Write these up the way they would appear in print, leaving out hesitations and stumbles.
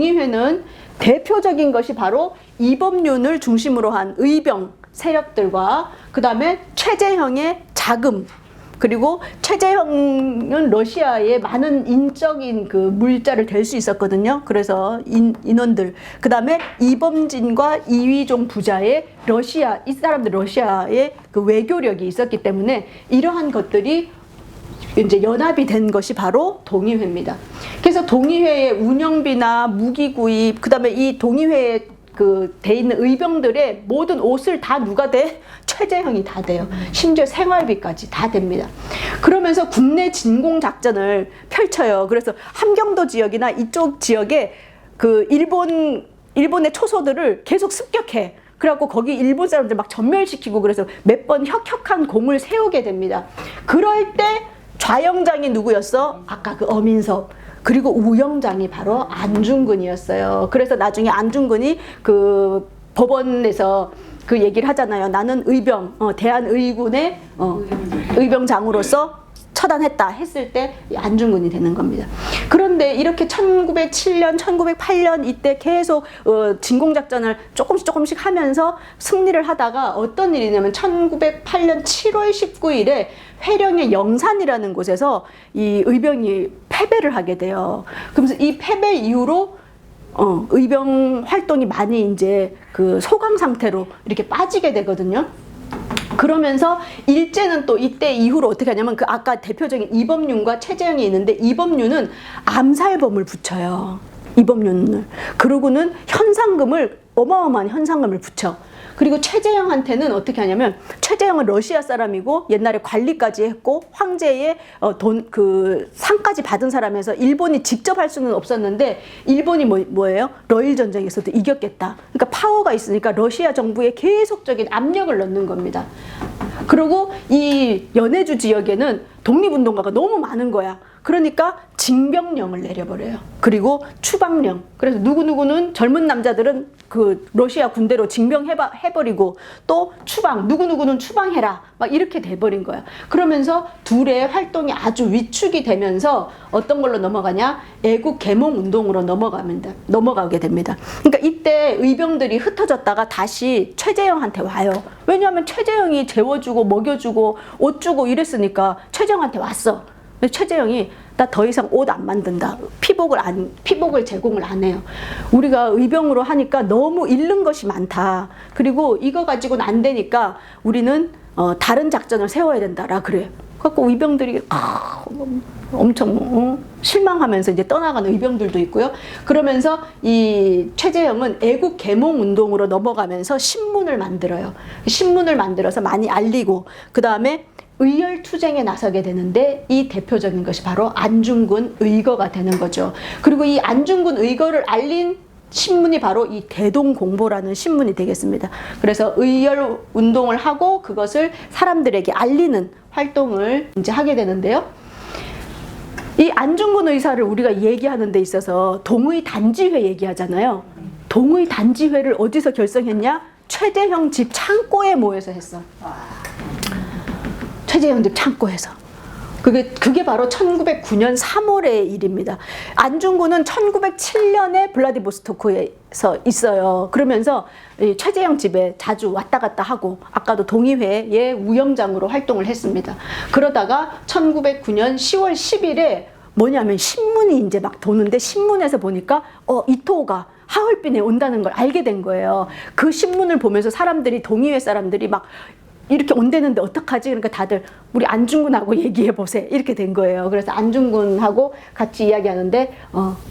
동의회는 대표적인 것이 바로 이범륜을 중심으로 한 의병 세력들과 그 다음에 최재형의 자금, 그리고 최재형은 러시아에 많은 인적인 그 물자를 댈 수 있었거든요. 그래서 인원들, 그 다음에 이범진과 이휘종 부자의 이 사람들 러시아의 그 외교력이 있었기 때문에 이러한 것들이 이제 연합이 된 것이 바로 동의회입니다. 그래서 동의회의 운영비나 무기 구입, 그 다음에 이 동의회에 그 돼 있는 의병들의 모든 옷을 다 누가 돼? 최재형이 다 돼요. 심지어 생활비까지 다 됩니다. 그러면서 국내 진공 작전을 펼쳐요. 그래서 함경도 지역이나 이쪽 지역에 그 일본의 초소들을 계속 습격해. 그래갖고 거기 일본 사람들 막 전멸시키고, 그래서 몇 번 혁혁한 공을 세우게 됩니다. 그럴 때 좌영장이 누구였어? 아까 그 어민섭. 그리고 우영장이 바로 안중근이었어요. 그래서 나중에 안중근이 그 법원에서 그 얘기를 하잖아요. 나는 대한의군의 의병장으로서 처단했다 했을 때 안중근이 되는 겁니다. 그런데 이렇게 1907년, 1908년 이때 계속 진공작전을 조금씩 하면서 승리를 하다가 어떤 일이 있냐면 1908년 7월 19일에 회령의 영산이라는 곳에서 이 의병이 패배를 하게 돼요. 그러면서 이 패배 이후로 의병 활동이 많이 이제 그 소강 상태로 이렇게 빠지게 되거든요. 그러면서 일제는 또 이때 이후로 어떻게 하냐면 그 아까 대표적인 이범륜과 최재형이 있는데 이범륜은 암살범을 붙여요. 이범륜을. 그러고는 어마어마한 현상금을 붙여. 그리고 최재형한테는 어떻게 하냐면 최재형은 러시아 사람이고 옛날에 관리까지 했고 황제의 상까지 받은 사람에서 일본이 직접 할 수는 없었는데 일본이 뭐예요? 러일 전쟁에서도 이겼겠다. 그러니까 파워가 있으니까 러시아 정부에 계속적인 압력을 넣는 겁니다. 그리고 이 연해주 지역에는 독립운동가가 너무 많은 거야. 그러니까 징병령을 내려버려요. 그리고 추방령. 그래서 누구누구는 젊은 남자들은 그 러시아 군대로 징병해버리고 또 누구누구는 추방해라. 막 이렇게 돼버린 거야. 그러면서 둘의 활동이 아주 위축이 되면서 어떤 걸로 넘어가냐? 애국 계몽 운동으로 넘어가게 됩니다. 그러니까 이때 의병들이 흩어졌다가 다시 최재형한테 와요. 왜냐하면 최재형이 재워주고 먹여주고 옷 주고 이랬으니까 최재형한테 왔어. 최재형이 나 더 이상 옷 안 만든다. 피복을 제공을 안 해요. 우리가 의병으로 하니까 너무 잃는 것이 많다. 그리고 이거 가지고는 안 되니까 우리는 다른 작전을 세워야 된다라 그래요. 그래서 의병들이 엄청 실망하면서 이제 떠나가는 의병들도 있고요. 그러면서 이 최재형은 애국 계몽 운동으로 넘어가면서 신문을 만들어요. 신문을 만들어서 많이 알리고 그 다음에 의열투쟁에 나서게 되는데 이 대표적인 것이 바로 안중근 의거가 되는 거죠. 그리고 이 안중근 의거를 알린 신문이 바로 이 대동공보라는 신문이 되겠습니다. 그래서 의열 운동을 하고 그것을 사람들에게 알리는 활동을 이제 하게 되는데요. 이 안중근 의사를 우리가 얘기하는 데 있어서 동의 단지회 얘기하잖아요. 동의 단지회를 어디서 결성했냐? 최재형 집 창고에 모여서 했어. 최재형 집 창고에서. 그게 바로 1909년 3월의 일입니다. 안중근은 1907년에 블라디보스토크에서 있어요. 그러면서 최재형 집에 자주 왔다 갔다 하고 아까도 동의회의 우영장으로 활동을 했습니다. 그러다가 1909년 10월 10일에 뭐냐면 신문이 이제 막 도는데 신문에서 보니까 이토가 하얼빈에 온다는 걸 알게 된 거예요. 그 신문을 보면서 동의회 사람들이 막 이렇게 온대는데 어떡하지? 그러니까 다들 우리 안중근하고 얘기해보세. 이렇게 된 거예요. 그래서 안중근하고 같이 이야기하는데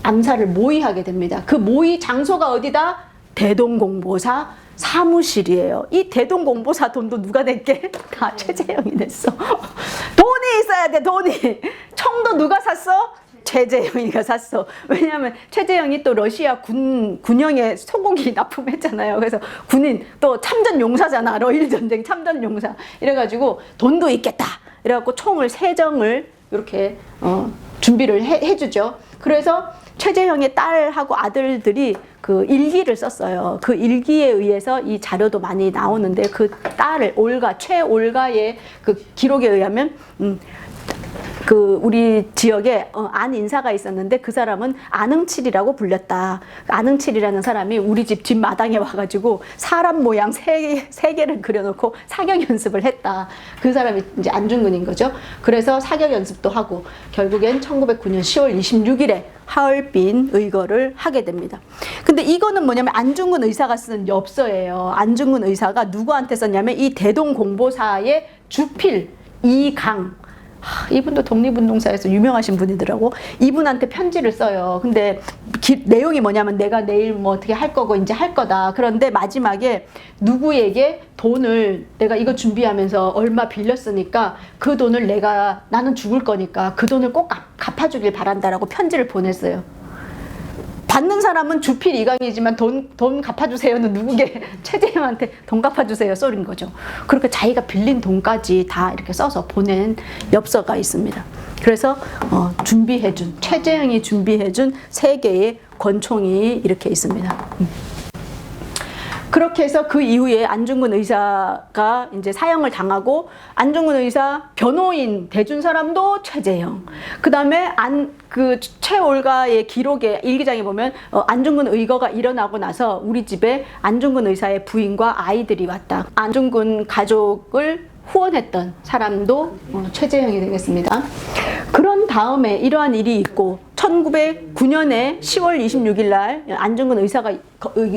암살을 모의하게 됩니다. 그 모의 장소가 어디다? 대동공보사 사무실이에요. 이 대동공보사 돈도 누가 냈게? 다 최재형이 냈어. 돈이 있어야 돼, 돈이. 총도 누가 샀어? 최재형이가 샀어. 왜냐하면 최재형이 또 러시아 군영에 소고기 납품했잖아요. 그래서 군인 또 참전 용사잖아. 러일 전쟁 참전 용사. 이래가지고 돈도 있겠다. 이래갖고 총을 3정을 이렇게 준비를 해주죠. 그래서 최재형의 딸하고 아들들이 그 일기를 썼어요. 그 일기에 의해서 이 자료도 많이 나오는데 그 딸을 최올가의 그 기록에 의하면 그 우리 지역에 안 인사가 있었는데 그 사람은 안흥칠이라고 불렸다. 안흥칠이라는 사람이 우리 집 뒷마당에 와가지고 사람 모양 세 개를 그려놓고 사격 연습을 했다. 그 사람이 이제 안중근인 거죠. 그래서 사격 연습도 하고 결국엔 1909년 10월 26일에 하얼빈 의거를 하게 됩니다. 근데 이거는 뭐냐면 안중근 의사가 쓴 엽서예요. 안중근 의사가 누구한테 썼냐면 이 대동공보사의 주필 이강, 이분도 독립운동사에서 유명하신 분이더라고. 이분한테 편지를 써요. 근데 내용이 뭐냐면 내가 내일 뭐 어떻게 할 거고 이제 할 거다. 그런데 마지막에 누구에게 돈을 내가 이거 준비하면서 얼마 빌렸으니까 그 돈을 나는 죽을 거니까 그 돈을 꼭 갚아주길 바란다라고 편지를 보냈어요. 받는 사람은 주필 이강이지만 돈 갚아주세요는 누구게 최재형한테 돈 갚아주세요 쏘린 거죠. 그렇게 자기가 빌린 돈까지 다 이렇게 써서 보낸 엽서가 있습니다. 그래서 최재형이 준비해준 3개의 권총이 이렇게 있습니다. 그렇게 해서 그 이후에 안중근 의사가 이제 사형을 당하고 안중근 의사 변호인 대준 사람도 최재형. 그다음에 최올가의 기록에 일기장에 보면 안중근 의거가 일어나고 나서 우리 집에 안중근 의사의 부인과 아이들이 왔다. 안중근 가족을 후원했던 사람도 최재형이 되겠습니다. 그런 다음에 이러한 일이 있고 1909년에 10월 26일 날 안중근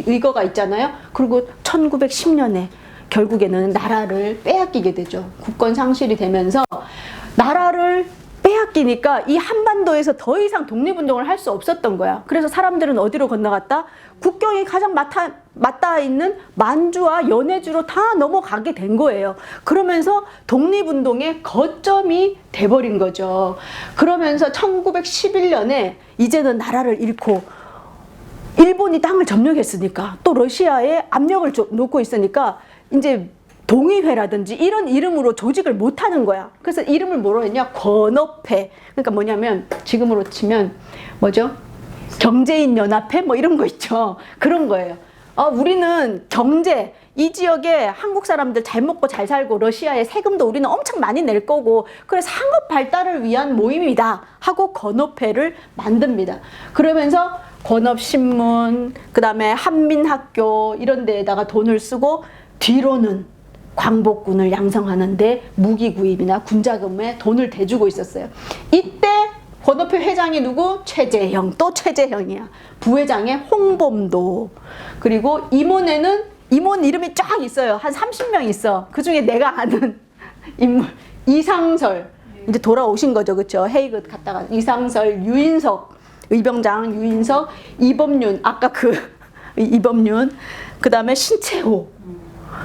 의거가 있잖아요. 그리고 1910년에 결국에는 나라를 빼앗기게 되죠. 국권 상실이 되면서 나라를 빼앗기니까 이 한반도에서 더 이상 독립운동을 할 수 없었던 거야. 그래서 사람들은 어디로 건너갔다? 국경이 가장 맞닿아 있는 만주와 연해주로 다 넘어가게 된 거예요. 그러면서 독립운동의 거점이 돼버린 거죠. 그러면서 1911년에 이제는 나라를 잃고 일본이 땅을 점령했으니까 또 러시아에 압력을 놓고 있으니까 이제 동의회라든지 이런 이름으로 조직을 못하는 거야. 그래서 이름을 뭐로 했냐? 권업회. 그러니까 뭐냐면 지금으로 치면 뭐죠? 경제인연합회 뭐 이런 거 있죠. 그런 거예요. 우리는 경제, 이 지역에 한국 사람들 잘 먹고 잘 살고 러시아에 세금도 우리는 엄청 많이 낼 거고 그래서 상업 발달을 위한 모임이다 하고 권업회를 만듭니다. 그러면서 권업신문, 그 다음에 한민학교 이런 데에다가 돈을 쓰고 뒤로는 광복군을 양성하는데 무기 구입이나 군자금에 돈을 대주고 있었어요. 이때 권업회 회장이 누구? 최재형. 또 최재형이야. 부회장의 홍범도. 그리고 임원 이름이 쫙 있어요. 한 30명 있어. 그 중에 내가 아는 인물 이상설. 이제 돌아오신 거죠. 그렇죠? 헤이그 갔다가 이상설, 유인석, 의병장 유인석, 이범윤. 아까 이범윤. 그 다음에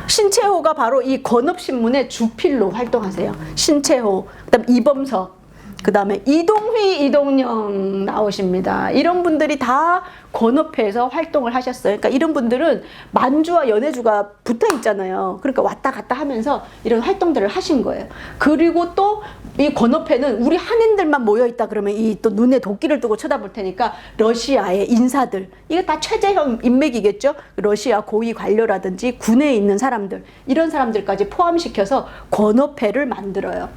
신채호가 바로 이 권업신문의 주필로 활동하세요. 신채호, 그다음 이범석, 그다음에 이동휘, 이동영 나오십니다. 이런 분들이 다 권업회에서 활동을 하셨어요. 그러니까 이런 분들은 만주와 연해주가 붙어 있잖아요. 그러니까 왔다 갔다 하면서 이런 활동들을 하신 거예요. 그리고 또 이 권업회는 우리 한인들만 모여 있다 그러면 이 또 눈에 도끼를 두고 쳐다볼 테니까 러시아의 인사들, 이게 다 최재형 인맥이겠죠. 러시아 고위 관료라든지 군에 있는 사람들, 이런 사람들까지 포함시켜서 권업회를 만들어요.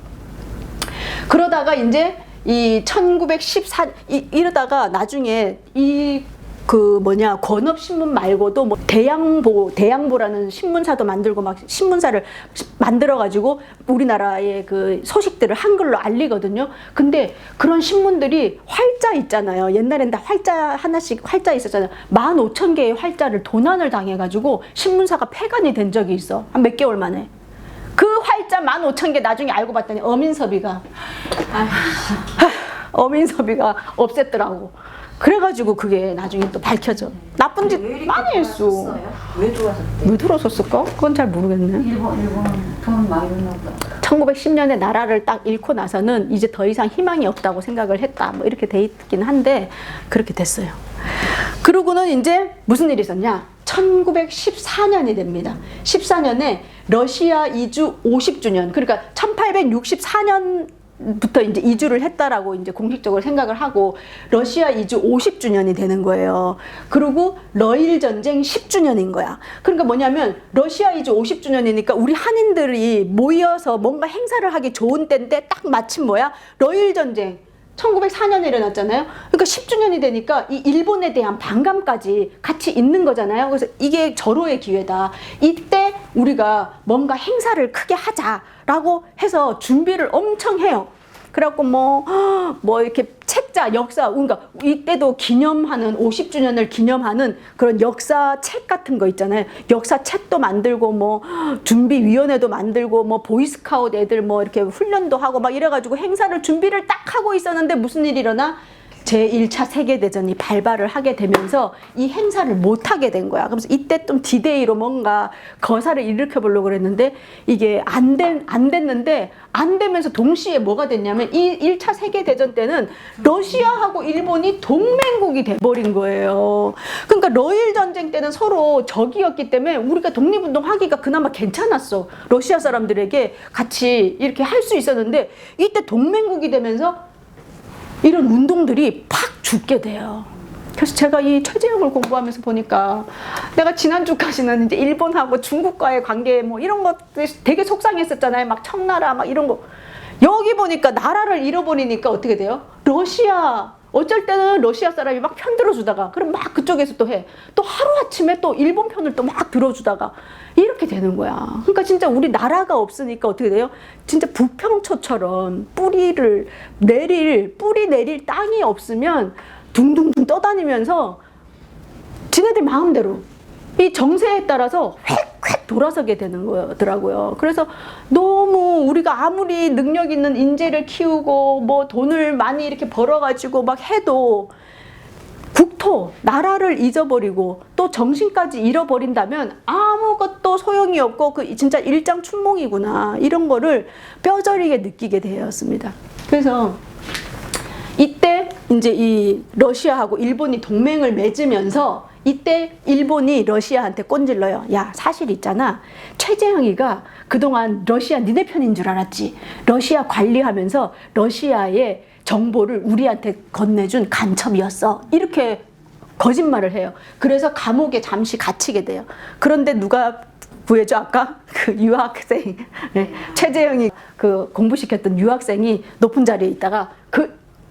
그러다가 이제 이 1914 이러다가 나중에 권업신문 말고도 뭐 대양보라는 신문사도 만들고 막 신문사를 만들어가지고 우리나라의 그 소식들을 한글로 알리거든요. 근데 그런 신문들이 활자 있잖아요. 옛날엔 다 활자 하나씩 활자 있었잖아요. 15,000개의 활자를 도난을 당해가지고 신문사가 폐간이 된 적이 있어. 한 몇 개월 만에. 그 활자 15,000개 나중에 알고 봤더니 어민섭이가 없앴더라고. 그래가지고 그게 나중에 또 밝혀져. 나쁜 짓 많이 했어. 왜 들어섰을까? 그건 잘 모르겠네. 일본은 돈 많이 넣었다. 1910년에 나라를 딱 잃고 나서는 이제 더 이상 희망이 없다고 생각을 했다. 뭐 이렇게 돼 있긴 한데 그렇게 됐어요. 그러고는 이제 무슨 일이 있었냐? 1914년이 됩니다. 14년에 러시아 이주 50주년. 그러니까 1864년 부터 이제 이주를 했다라고 이제 공식적으로 생각을 하고 러시아 이주 50주년이 되는 거예요. 그리고 러일 전쟁 10주년인 거야. 그러니까 뭐냐면 러시아 이주 50주년이니까 우리 한인들이 모여서 뭔가 행사를 하기 좋은 때인데 딱 마침 뭐야? 러일 전쟁 1904년에 일어났잖아요. 그러니까 10주년이 되니까 이 일본에 대한 반감까지 같이 있는 거잖아요. 그래서 이게 절호의 기회다. 이때 우리가 뭔가 행사를 크게 하자라고 해서 준비를 엄청 해요. 그래갖고 뭐 이렇게 책자, 역사, 그러니까 이때도 기념하는 50주년을 기념하는 그런 역사 책 같은 거 있잖아요. 역사 책도 만들고 뭐 준비위원회도 만들고 뭐 보이스카우트 애들 뭐 이렇게 훈련도 하고 막 이래가지고 행사를 준비를 딱 하고 있었는데 무슨 일이 일어나? 제1차 세계대전이 발발을 하게 되면서 이 행사를 못하게 된 거야. 그래서 이때 좀 디데이로 뭔가 거사를 일으켜 보려고 그랬는데 이게 안 됐는데 안 되면서 동시에 뭐가 됐냐면 이 1차 세계대전 때는 러시아하고 일본이 동맹국이 돼버린 거예요. 그러니까 러일 전쟁 때는 서로 적이었기 때문에 우리가 독립운동 하기가 그나마 괜찮았어. 러시아 사람들에게 같이 이렇게 할 수 있었는데 이때 동맹국이 되면서 이런 운동들이 팍 죽게 돼요. 그래서 제가 이 최재형을 공부하면서 보니까 내가 지난주까지는 이제 일본하고 중국과의 관계 뭐 이런 것들 되게 속상했었잖아요. 막 청나라 막 이런 거. 여기 보니까 나라를 잃어버리니까 어떻게 돼요? 러시아. 어쩔 때는 러시아 사람이 막 편 들어주다가 그럼 막 그쪽에서 또 해. 또 하루아침에 또 일본 편을 또 막 들어주다가 이렇게 되는 거야. 그러니까 진짜 우리 나라가 없으니까 어떻게 돼요? 진짜 부평초처럼 뿌리 내릴 땅이 없으면 둥둥둥 떠다니면서 지네들 마음대로 이 정세에 따라서 휙휙 돌아서게 되는 거더라고요. 그래서 너무 우리가 아무리 능력 있는 인재를 키우고 뭐 돈을 많이 이렇게 벌어가지고 막 해도 국토, 나라를 잊어버리고 또 정신까지 잃어버린다면 아무것도 소용이 없고 그 진짜 일장춘몽이구나 이런 거를 뼈저리게 느끼게 되었습니다. 그래서 이때 이제 이 러시아하고 일본이 동맹을 맺으면서 이때 일본이 러시아한테 꼰질러요. 야, 사실 있잖아. 최재형이가 그동안 러시아 니네 편인 줄 알았지. 러시아 관리하면서 러시아의 정보를 우리한테 건네준 간첩이었어. 이렇게 거짓말을 해요. 그래서 감옥에 잠시 갇히게 돼요. 그런데 누가 구해줘? 아까 그 유학생, 네. 최재형이 그 공부시켰던 유학생이 높은 자리에 있다가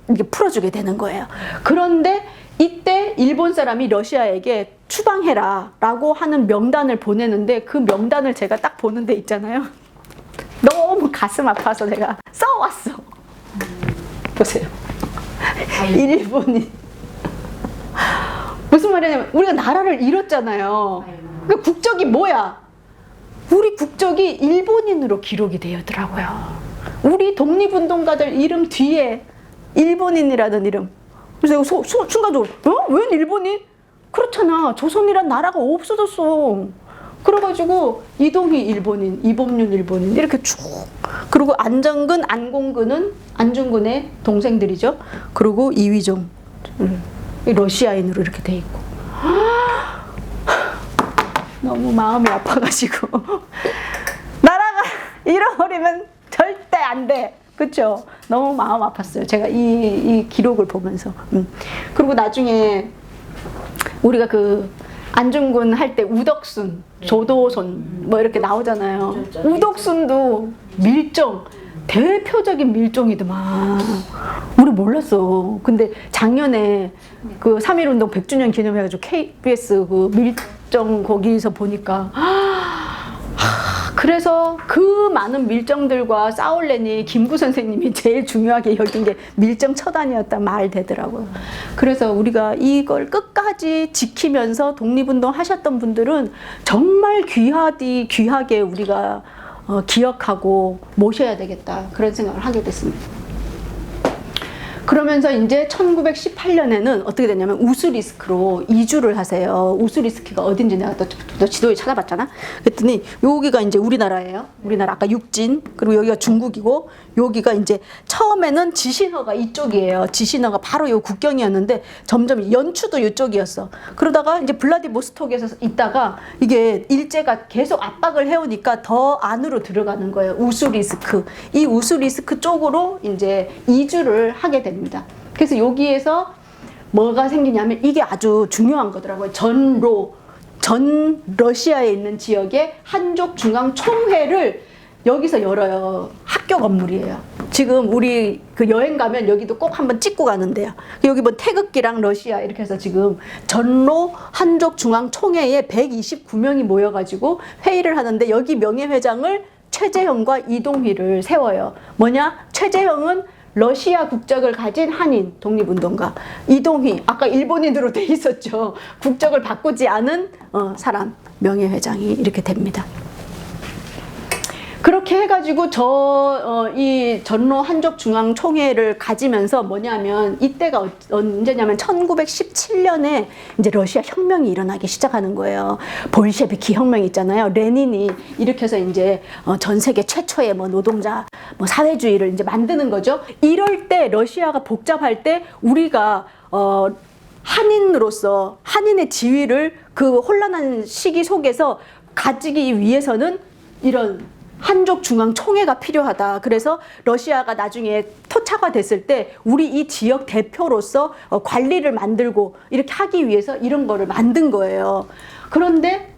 이게 풀어주게 되는 거예요. 그런데 이때 일본 사람이 러시아에게 추방해라 라고 하는 명단을 보내는데 그 명단을 제가 딱 보는데 있잖아요. 너무 가슴 아파서 내가 써왔어. 보세요. 일본이 무슨 말이냐면 우리가 나라를 잃었잖아요. 그 국적이 뭐야? 우리 국적이 일본인으로 기록이 되었더라고요. 우리 독립운동가들 이름 뒤에 일본인이라는 이름. 그래서 내가 순간적으로 웬 일본인? 그렇잖아. 조선이란 나라가 없어졌어. 그래가지고 이동희 일본인, 이범윤 일본인 이렇게 쭉. 그리고 안정근, 안공근은 안중근의 동생들이죠. 그리고 이휘종 러시아인으로 이렇게 돼 있고. 너무 마음이 아파가지고 나라가 잃어버리면 절대 안 돼. 그렇죠? 너무 마음 아팠어요. 제가 이 기록을 보면서. 그리고 나중에 우리가 그 안중근 할 때 우덕순, 조도손 뭐 이렇게 나오잖아요. 우덕순도 밀정, 대표적인 밀정이더만. 우리 몰랐어. 근데 작년에 그 3.1운동 100주년 기념해가지고 KBS 그 밀정 거기서 보니까 그래서 그 많은 밀정들과 싸울래니 김구 선생님이 제일 중요하게 여긴 게 밀정 처단이었단 말 되더라고요. 그래서 우리가 이걸 끝까지 지키면서 독립운동 하셨던 분들은 정말 귀하게 우리가 기억하고 모셔야 되겠다 그런 생각을 하게 됐습니다. 그러면서 이제 1918년에는 어떻게 됐냐면 우스리스크로 이주를 하세요. 우스리스크가 어딘지 내가 또 지도에 찾아봤잖아. 그랬더니 여기가 이제 우리나라예요. 우리나라 아까 육진, 그리고 여기가 중국이고, 여기가 이제 처음에는 지신허가 이쪽이에요. 지신허가 바로 요 국경이었는데 점점 연추도 이쪽이었어. 그러다가 이제 블라디보스톡에서 있다가 이게 일제가 계속 압박을 해오니까 더 안으로 들어가는 거예요. 우스리스크. 이 우스리스크 쪽으로 이제 이주를 하게 됩니다. 그래서 여기에서 뭐가 생기냐면 이게 아주 중요한 거더라고요. 전 러시아에 있는 지역의 한족 중앙 총회를 여기서 열어요. 학교 건물이에요. 지금 우리 그 여행 가면 여기도 꼭 한번 찍고 가는데요. 여기 뭐 태극기랑 러시아 이렇게 해서 지금 전로 한족 중앙 총회에 129명이 모여가지고 회의를 하는데 여기 명예회장을 최재형과 이동휘를 세워요. 뭐냐? 최재형은 러시아 국적을 가진 한인 독립운동가, 이동휘 아까 일본인으로 돼 있었죠. 국적을 바꾸지 않은 사람 명예회장이 이렇게 됩니다. 그렇게 해가지고 이 전로 한족 중앙 총회를 가지면서 뭐냐면 이때가 언제냐면 1917년에 이제 러시아 혁명이 일어나기 시작하는 거예요. 볼셰비키 혁명 있잖아요. 레닌이 일으켜서 이제 전 세계 최초의 뭐 노동자 뭐 사회주의를 이제 만드는 거죠. 이럴 때 러시아가 복잡할 때 우리가 한인으로서 한인의 지위를 그 혼란한 시기 속에서 가지기 위해서는 이런 한족 중앙 총회가 필요하다. 그래서 러시아가 나중에 토착화 됐을 때 우리 이 지역 대표로서 관리를 만들고 이렇게 하기 위해서 이런 거를 만든 거예요. 그런데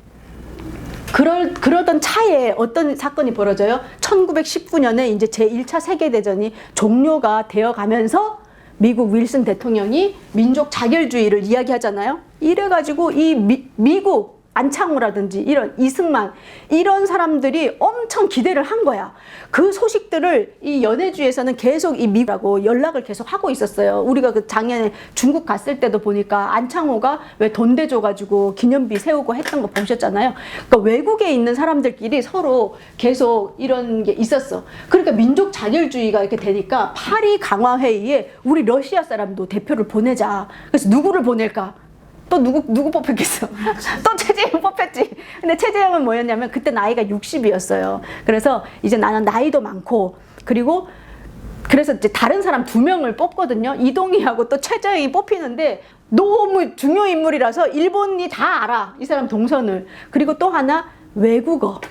그러던 차에 어떤 사건이 벌어져요? 1919년에 이제 제1차 세계대전이 종료가 되어 가면서 미국 윌슨 대통령이 민족 자결주의를 이야기하잖아요. 이래가지고 이 미국 안창호라든지 이런 이승만 이런 사람들이 엄청 기대를 한 거야. 그 소식들을 이 연해주에서는 계속 이 미국하고 연락을 계속 하고 있었어요. 우리가 그 작년에 중국 갔을 때도 보니까 안창호가 왜 돈 대줘가지고 기념비 세우고 했던 거 보셨잖아요. 그러니까 외국에 있는 사람들끼리 서로 계속 이런 게 있었어. 그러니까 민족 자결주의가 이렇게 되니까 파리 강화회의에 우리 러시아 사람도 대표를 보내자. 그래서 누구를 보낼까? 또 누구 뽑혔겠어? 또 최재형 뽑혔지. 근데 최재형은 뭐였냐면 그때 나이가 60이었어요. 그래서 이제 나는 나이도 많고 그래서 이제 다른 사람 2명을 뽑거든요. 이동희하고 또 최재형이 뽑히는데 너무 중요 인물이라서 일본이 다 알아. 이 사람 동선을. 그리고 또 하나 외국어.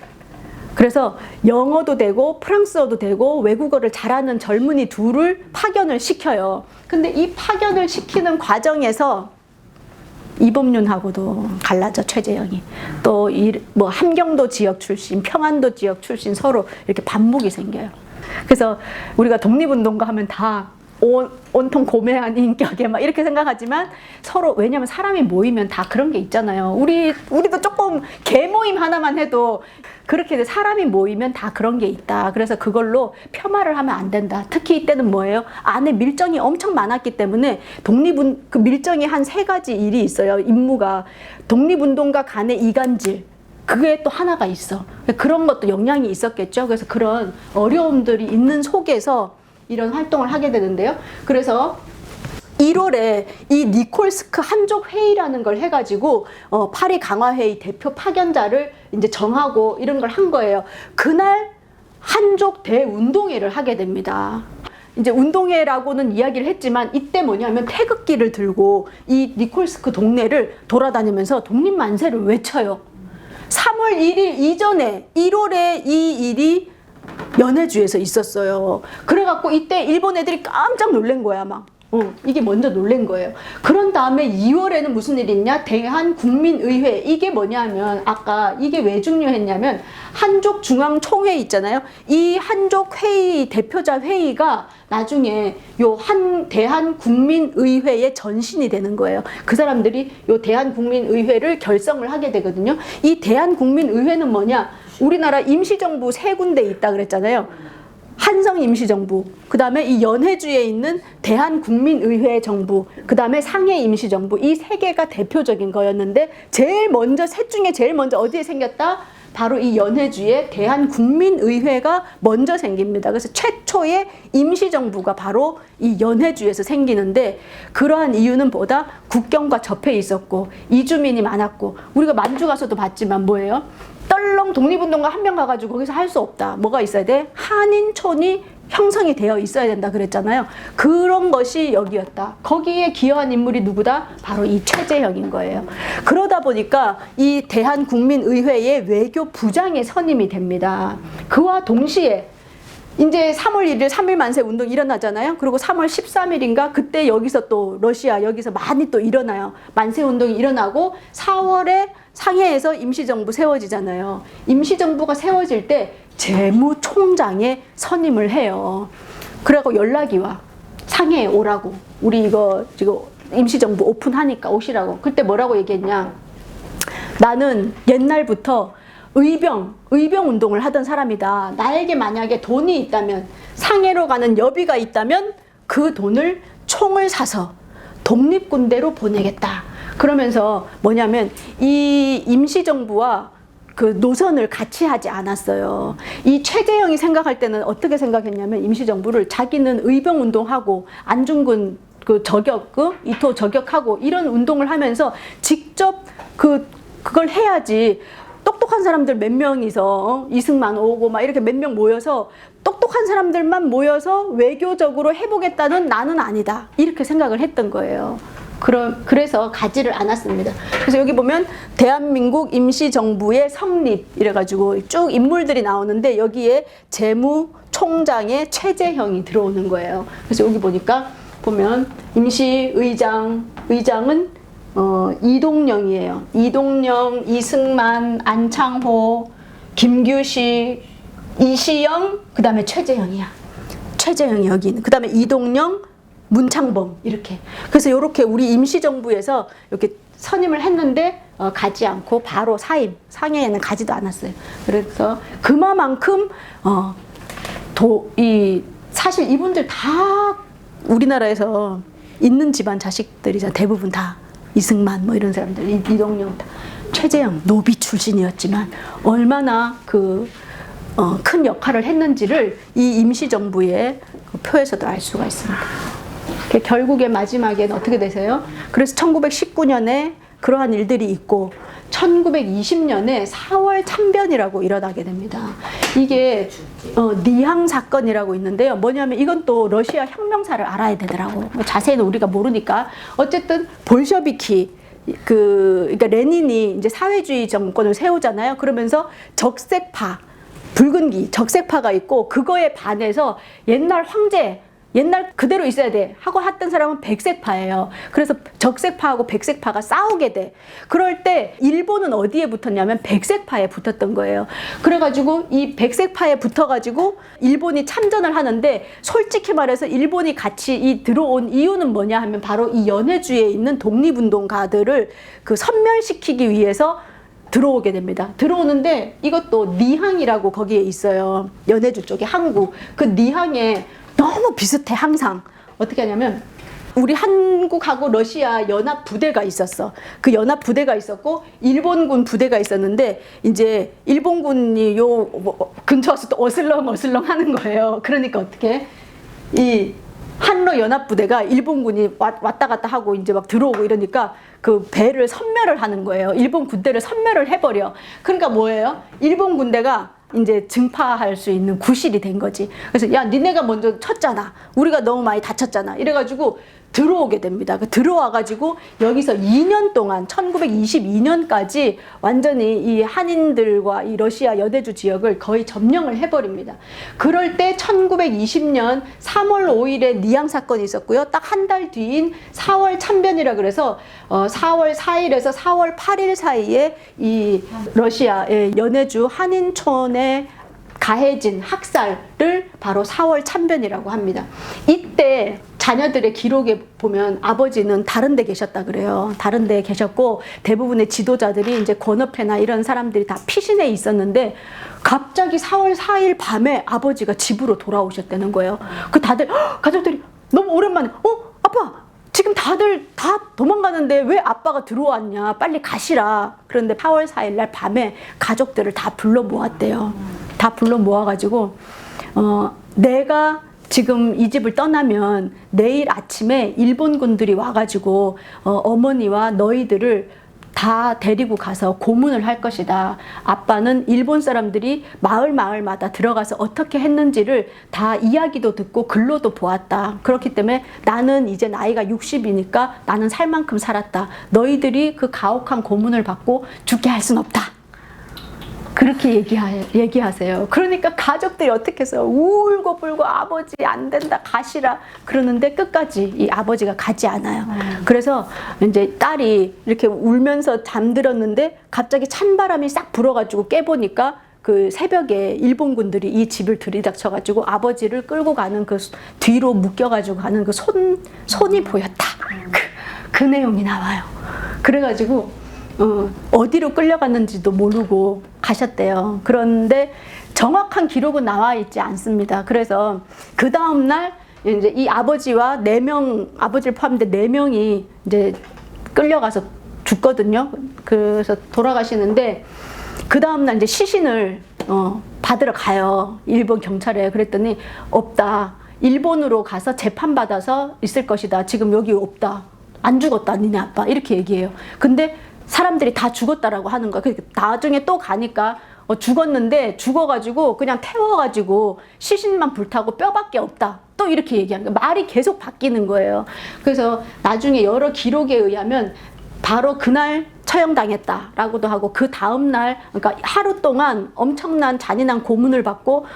그래서 영어도 되고 프랑스어도 되고 외국어를 잘하는 젊은이 둘을 파견을 시켜요. 근데 이 파견을 시키는 과정에서 이범윤하고도 갈라져. 최재형이 또 뭐 함경도 지역 출신, 평안도 지역 출신 서로 이렇게 반목이 생겨요. 그래서 우리가 독립운동가 하면 다 온통 고매한 인격에 막 이렇게 생각하지만 서로, 왜냐면 사람이 모이면 다 그런 게 있잖아요. 우리도 조금 개모임 하나만 해도 그렇게 사람이 모이면 다 그런 게 있다. 그래서 그걸로 폄하를 하면 안 된다. 특히 이때는 뭐예요? 안에 밀정이 엄청 많았기 때문에 그 밀정이 한 3가지 일이 있어요. 임무가. 독립운동가 간의 이간질. 그게 또 하나가 있어. 그런 것도 영향이 있었겠죠. 그래서 그런 어려움들이 있는 속에서 이런 활동을 하게 되는데요. 그래서 1월에 이 니콜스크 한족 회의라는 걸 해가지고 파리 강화회의 대표 파견자를 이제 정하고 이런 걸 한 거예요. 그날 한족 대운동회를 하게 됩니다. 이제 운동회라고는 이야기를 했지만 이때 뭐냐면 태극기를 들고 이 니콜스크 동네를 돌아다니면서 독립만세를 외쳐요. 3월 1일 이전에 1월에 이 일이 연해주에서 있었어요. 그래갖고 이때 일본 애들이 깜짝 놀란 거야. 막 이게 먼저 놀란 거예요. 그런 다음에 2월에는 무슨 일이 있냐? 대한국민의회. 이게 뭐냐면 아까 이게 왜 중요했냐면 한족 중앙총회 있잖아요. 이 한족 회의 대표자 회의가 나중에 요 대한국민의회의 전신이 되는 거예요. 그 사람들이 요 대한국민의회를 결성을 하게 되거든요. 이 대한국민의회는 뭐냐? 우리나라 임시정부 3군데 있다 그랬잖아요. 한성 임시정부, 그 다음에 이 연해주에 있는 대한국민의회 정부, 그 다음에 상해 임시정부, 이 3개가 대표적인 거였는데 셋 중에 제일 먼저 어디에 생겼다? 바로 이 연해주에 대한국민의회가 먼저 생깁니다. 그래서 최초의 임시정부가 바로 이 연해주에서 생기는데, 그러한 이유는 뭐다? 국경과 접해 있었고 이주민이 많았고, 우리가 만주 가서도 봤지만 뭐예요? 떨렁 독립운동가 한 명 가가지고 거기서 할 수 없다. 뭐가 있어야 돼? 한인촌이 형성이 되어 있어야 된다 그랬잖아요. 그런 것이 여기였다. 거기에 기여한 인물이 누구다? 바로 이 최재형인 거예요. 그러다 보니까 이 대한국민의회의 외교부장에 선임이 됩니다. 그와 동시에 이제 3월 1일 3일 만세 운동 일어나잖아요. 그리고 3월 13일인가 그때 여기서 또 러시아 여기서 많이 또 일어나요. 만세 운동이 일어나고 4월에 상해에서 임시정부 세워지잖아요. 임시정부가 세워질 때 재무총장에 선임을 해요. 그래갖고 연락이 와. 상해에 오라고. 우리 이거 지금 임시정부 오픈하니까 오시라고. 그때 뭐라고 얘기했냐. 나는 옛날부터 의병 운동을 하던 사람이다. 나에게 만약에 돈이 있다면, 상해로 가는 여비가 있다면 그 돈을 총을 사서 독립군대로 보내겠다. 그러면서 뭐냐면 이 임시정부와 그 노선을 같이 하지 않았어요. 이 최재형이 생각할 때는 어떻게 생각했냐면, 임시정부를 자기는 의병운동하고 안중근 그 저격, 이토 저격하고 이런 운동을 하면서 직접 그걸 해야지. 똑똑한 사람들 몇 명이서 이승만 오고 막 이렇게 몇 명 모여서 똑똑한 사람들만 모여서 외교적으로 해보겠다는 나는 아니다. 이렇게 생각을 했던 거예요. 그래서 가지를 않았습니다. 그래서 여기 보면 대한민국 임시정부의 성립 이래가지고 쭉 인물들이 나오는데, 여기에 재무총장의 최재형이 들어오는 거예요. 그래서 여기 보면 의장은 이동영이에요. 이동영, 이승만, 안창호, 김규식, 이시영, 그 다음에 최재형이야. 최재형이 여기 있는. 그 다음에 이동영, 문창범 이렇게. 그래서 이렇게 우리 임시정부에서 이렇게 선임을 했는데 가지 않고 바로 상해에는 가지도 않았어요. 그래서 그만큼 사실 이분들 다 우리나라에서 있는 집안 자식들이잖아. 대부분 다. 이승만 뭐 이런 사람들, 이동영, 최재형 노비 출신이었지만 얼마나 큰 역할을 했는지를 이 임시정부의 그 표에서도 알 수가 있습니다. 결국에 마지막엔 어떻게 되세요? 그래서 1919년에 그러한 일들이 있고 1920년에 4월 참변이라고 일어나게 됩니다. 이게 니항 사건이라고 있는데요. 뭐냐면 이건 또 러시아 혁명사를 알아야 되더라고. 자세히는 우리가 모르니까. 어쨌든 볼셔비키 그러니까 레닌이 이제 사회주의 정권을 세우잖아요. 그러면서 적색파, 붉은기, 적색파가 있고, 그거에 반해서 옛날 그대로 있어야 돼 하고 했던 사람은 백색파예요. 그래서 적색파하고 백색파가 싸우게 돼. 그럴 때 일본은 어디에 붙었냐면 백색파에 붙었던 거예요. 그래가지고 이 백색파에 붙어가지고 일본이 참전을 하는데, 솔직히 말해서 일본이 같이 들어온 이유는 뭐냐 하면 바로 이 연해주에 있는 독립운동가들을 선멸시키기 위해서 들어오게 됩니다. 들어오는데 이것도 니항이라고 거기에 있어요. 연해주 쪽에 항구. 그 니항에 너무 비슷해. 항상 어떻게 하냐면, 우리 한국하고 러시아 연합 부대가 있었어. 그 연합 부대가 있었고 일본군 부대가 있었는데, 이제 일본군이 근처 와서 또 어슬렁 하는 거예요. 그러니까 어떻게 이 한러 연합 부대가 일본군이 왔다 갔다 하고 이제 막 들어오고 이러니까 그 배를 선멸을 하는 거예요. 일본 군대를 선멸을 해버려. 그러니까 뭐예요? 일본 군대가 이제 증파할 수 있는 구실이 된 거지. 그래서 야, 니네가 먼저 쳤잖아. 우리가 너무 많이 다쳤잖아. 이래가지고 들어오게 됩니다. 들어와가지고 여기서 2년 동안 1922년까지 완전히 이 한인들과 이 러시아 여대주 지역을 거의 점령을 해버립니다. 그럴 때 1920년 3월 5일에 니항 사건이 있었고요. 딱 한 달 뒤인 4월 참변이라 그래서 4월 4일에서 4월 8일 사이에 이 러시아의 연해주 한인촌에 가해진 학살을 바로 4월 참변이라고 합니다. 이때 자녀들의 기록에 보면 아버지는 다른 데 계셨다 그래요. 다른 데 계셨고, 대부분의 지도자들이 이제 권업회나 이런 사람들이 다 피신해 있었는데, 갑자기 4월 4일 밤에 아버지가 집으로 돌아오셨다는 거예요. 다들 가족들이 너무 오랜만에 아빠 지금 다들 다 도망가는데 왜 아빠가 들어왔냐, 빨리 가시라. 그런데 4월 4일 날 밤에 가족들을 다 불러 모았대요. 다 불러 모아가지고 내가 지금 이 집을 떠나면 내일 아침에 일본군들이 와가지고 어머니와 너희들을 다 데리고 가서 고문을 할 것이다. 아빠는 일본 사람들이 마을마다 들어가서 어떻게 했는지를 다 이야기도 듣고 글로도 보았다. 그렇기 때문에 나는 이제 나이가 60이니까 나는 살 만큼 살았다. 너희들이 그 가혹한 고문을 받고 죽게 할 순 없다. 그렇게 얘기하세요. 그러니까 가족들이 어떻게 해서 울고 불고 아버지 안 된다 가시라 그러는데 끝까지 이 아버지가 가지 않아요. 그래서 이제 딸이 이렇게 울면서 잠들었는데 갑자기 찬바람이 싹 불어가지고 깨보니까 그 새벽에 일본군들이 이 집을 들이닥쳐가지고 아버지를 끌고 가는 그 뒤로 묶여가지고 가는 그 손이 보였다. 그 내용이 나와요. 그래가지고 어디로 끌려갔는지도 모르고 가셨대요. 그런데 정확한 기록은 나와 있지 않습니다. 그래서 그 다음날 이제 이 아버지와 4명, 아버지를 포함된 4명이 이제 끌려가서 죽거든요. 그래서 돌아가시는데 그 다음날 이제 시신을 받으러 가요. 일본 경찰에. 그랬더니 없다. 일본으로 가서 재판받아서 있을 것이다. 지금 여기 없다. 안 죽었다. 니네 아빠. 이렇게 얘기해요. 근데 사람들이 다 죽었다라고 하는 거야. 나중에 또 가니까 죽었는데 죽어가지고 그냥 태워가지고 시신만 불타고 뼈밖에 없다. 또 이렇게 얘기하는 거야. 말이 계속 바뀌는 거예요. 그래서 나중에 여러 기록에 의하면 바로 그날 처형당했다라고도 하고 그 다음날 그러니까 하루 동안 엄청난 잔인한 고문을 받고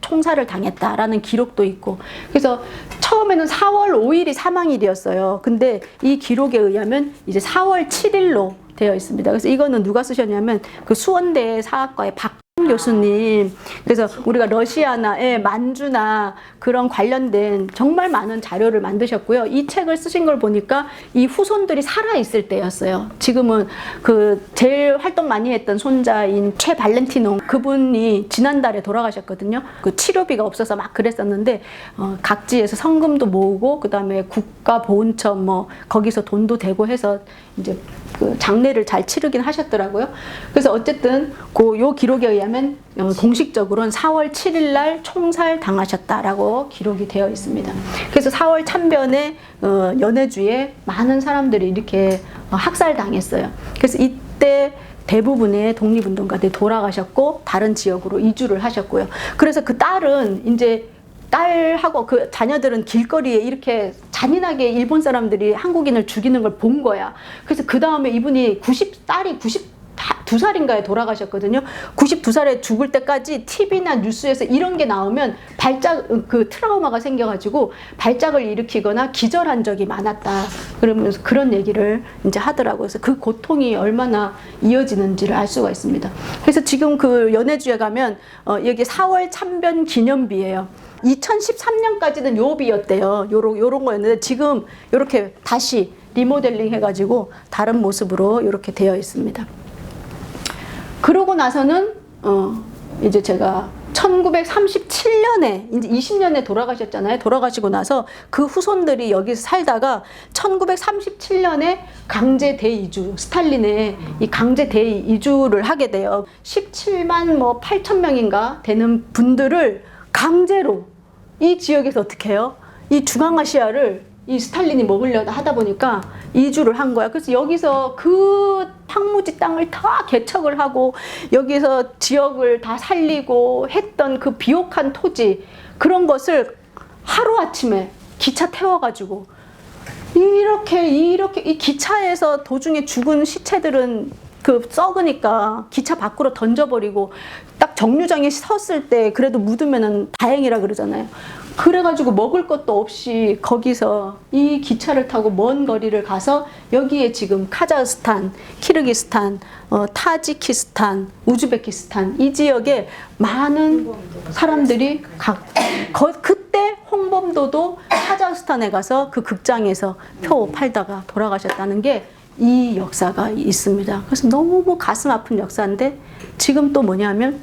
총살을 당했다라는 기록도 있고 그래서 처음에는 4월 5일이 사망일이었어요. 근데 이 기록에 의하면 이제 4월 7일로 되어 있습니다. 그래서 이거는 누가 쓰셨냐면 그 수원대 사학과의 박 교수님. 그래서 우리가 러시아나 만주나 그런 관련된 정말 많은 자료를 만드셨고요. 이 책을 쓰신 걸 보니까 이 후손들이 살아있을 때였어요. 지금은 그 제일 활동 많이 했던 손자인 최 발렌티노 그분이 지난달에 돌아가셨거든요. 그 치료비가 없어서 막 그랬었는데 각지에서 성금도 모으고 그 다음에 국가보훈처 뭐 거기서 돈도 대고 해서 이제 그 장례를 잘 치르긴 하셨더라고요. 그래서 어쨌든 요 기록에 의하면 공식적으로는 4월 7일 날 총살 당하셨다라고 기록이 되어 있습니다. 그래서 4월 참변에 연해주에 많은 사람들이 이렇게 학살당했어요. 그래서 이때 대부분의 독립운동가들이 돌아가셨고 다른 지역으로 이주를 하셨고요. 그래서 그 딸은 이제 딸하고 그 자녀들은 길거리에 이렇게 잔인하게 일본 사람들이 한국인을 죽이는 걸 본 거야. 그래서 그 다음에 이분이 딸이 92살인가에 돌아가셨거든요. 92살에 죽을 때까지 TV나 뉴스에서 이런 게 나오면 그 트라우마가 생겨가지고 발작을 일으키거나 기절한 적이 많았다. 그러면서 그런 얘기를 이제 하더라고요. 그래서 그 고통이 얼마나 이어지는지를 알 수가 있습니다. 그래서 지금 그 연해주에 가면 여기 4월 참변 기념비예요. 2013년까지는 요 비였대요. 요런 거였는데 지금 이렇게 다시 리모델링 해가지고 다른 모습으로 이렇게 되어 있습니다. 그러고 나서는 이제 제가 1937년에 이제 20년에 돌아가셨잖아요. 돌아가시고 나서 그 후손들이 여기서 살다가 1937년에 강제 대이주, 스탈린의 이 강제 대이주를 하게 돼요. 17만 뭐 8천 명인가 되는 분들을 강제로 이 지역에서 어떻게 해요? 이 중앙아시아를 이 스탈린이 먹으려다 하다 보니까 이주를 한 거야. 그래서 여기서 그 황무지 땅을 다 개척을 하고 여기서 지역을 다 살리고 했던 그 비옥한 토지 그런 것을 하루아침에 기차 태워가지고 이렇게 이 기차에서 도중에 죽은 시체들은 그 썩으니까 기차 밖으로 던져버리고 딱 정류장에 섰을 때 그래도 묻으면은 다행이라 그러잖아요. 그래가지고 먹을 것도 없이 거기서 이 기차를 타고 먼 거리를 가서 여기에 지금 카자흐스탄, 키르기스탄, 타지키스탄, 우즈베키스탄 이 지역에 많은 사람들이 그때 홍범도도 카자흐스탄에 가서 그 극장에서 표 팔다가 돌아가셨다는 게 이 역사가 있습니다. 그래서 너무 가슴 아픈 역사인데 지금 또 뭐냐면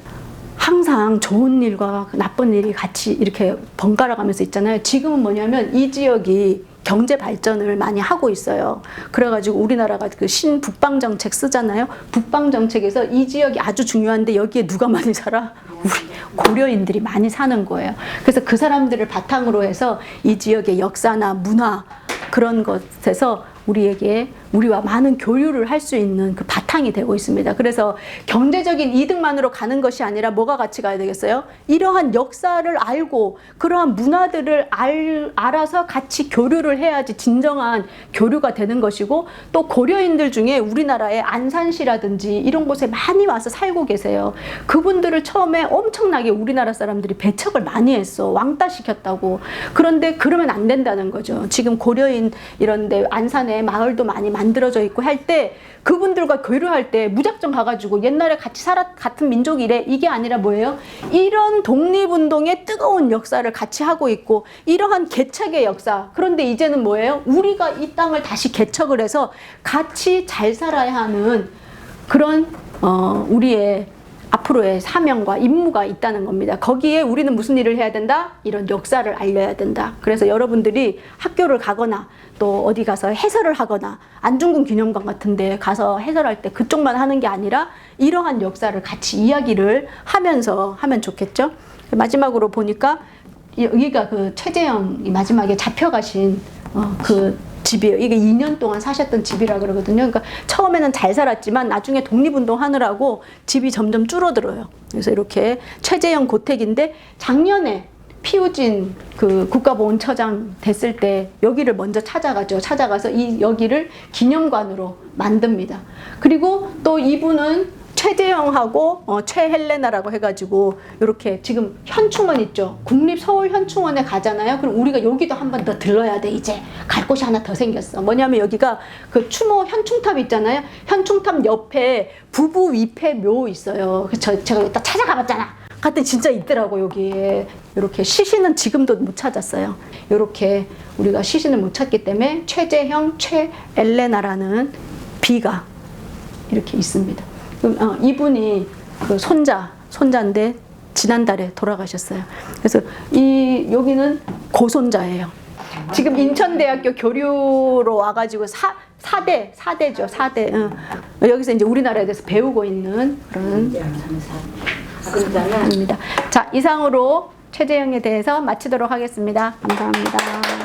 항상 좋은 일과 나쁜 일이 같이 이렇게 번갈아 가면서 있잖아요. 지금은 뭐냐면 이 지역이 경제 발전을 많이 하고 있어요. 그래가지고 우리나라가 그 신북방 정책 쓰잖아요. 북방 정책에서 이 지역이 아주 중요한데 여기에 누가 많이 살아? 우리 고려인들이 많이 사는 거예요. 그래서 그 사람들을 바탕으로 해서 이 지역의 역사나 문화 그런 것에서 우리와 많은 교류를 할 수 있는 그 바탕이 되고 있습니다. 그래서 경제적인 이득만으로 가는 것이 아니라 뭐가 같이 가야 되겠어요? 이러한 역사를 알고 그러한 문화들을 알아서 같이 교류를 해야지 진정한 교류가 되는 것이고, 또 고려인들 중에 우리나라의 안산시라든지 이런 곳에 많이 와서 살고 계세요. 그분들을 처음에 엄청나게 우리나라 사람들이 배척을 많이 했어. 왕따 시켰다고. 그런데 그러면 안 된다는 거죠. 지금 고려인 이런 데 안산에 마을도 많이 만들어져 있고 할 때 그분들과 교류할 때 무작정 가가지고 옛날에 같은 민족이래 이게 아니라 뭐예요? 이런 독립운동의 뜨거운 역사를 같이 하고 있고 이러한 개척의 역사. 그런데 이제는 뭐예요? 우리가 이 땅을 다시 개척을 해서 같이 잘 살아야 하는 그런 우리의 앞으로의 사명과 임무가 있다는 겁니다. 거기에 우리는 무슨 일을 해야 된다? 이런 역사를 알려야 된다. 그래서 여러분들이 학교를 가거나 또 어디 가서 해설을 하거나 안중근 기념관 같은 데 가서 해설할 때 그쪽만 하는 게 아니라 이러한 역사를 같이 이야기를 하면서 하면 좋겠죠? 마지막으로 보니까 여기가 그 최재형이 마지막에 잡혀가신 그 집이에요. 이게 2년 동안 사셨던 집이라 그러거든요. 그러니까 처음에는 잘 살았지만 나중에 독립운동 하느라고 집이 점점 줄어들어요. 그래서 이렇게 최재형 고택인데 작년에 피우진 그 국가보훈처장 됐을 때 여기를 먼저 찾아가죠. 찾아가서 이 여기를 기념관으로 만듭니다. 그리고 또 이분은 최재형하고 최헬레나라고 해가지고 이렇게 지금 현충원 있죠. 국립서울현충원에 가잖아요. 그럼 우리가 여기도 한 번 더 들러야 돼. 이제 갈 곳이 하나 더 생겼어. 뭐냐면 여기가 그 추모 현충탑 있잖아요. 현충탑 옆에 부부 위패묘 있어요. 그래서 제가 이따 찾아가 봤잖아. 갔더니 진짜 있더라고. 여기에 이렇게 시신은 지금도 못 찾았어요. 이렇게 우리가 시신을 못 찾기 때문에 최재형 최엘레나라는 비가 이렇게 있습니다. 이분이 그 손자인데 지난달에 돌아가셨어요. 그래서 여기는 고손자예요. 지금 인천대학교 교류로 와가지고 4대죠. 4대. 여기서 이제 우리나라에 대해서 배우고 있는 그런 입니다. 자, 이상으로 최재형에 대해서 마치도록 하겠습니다. 감사합니다.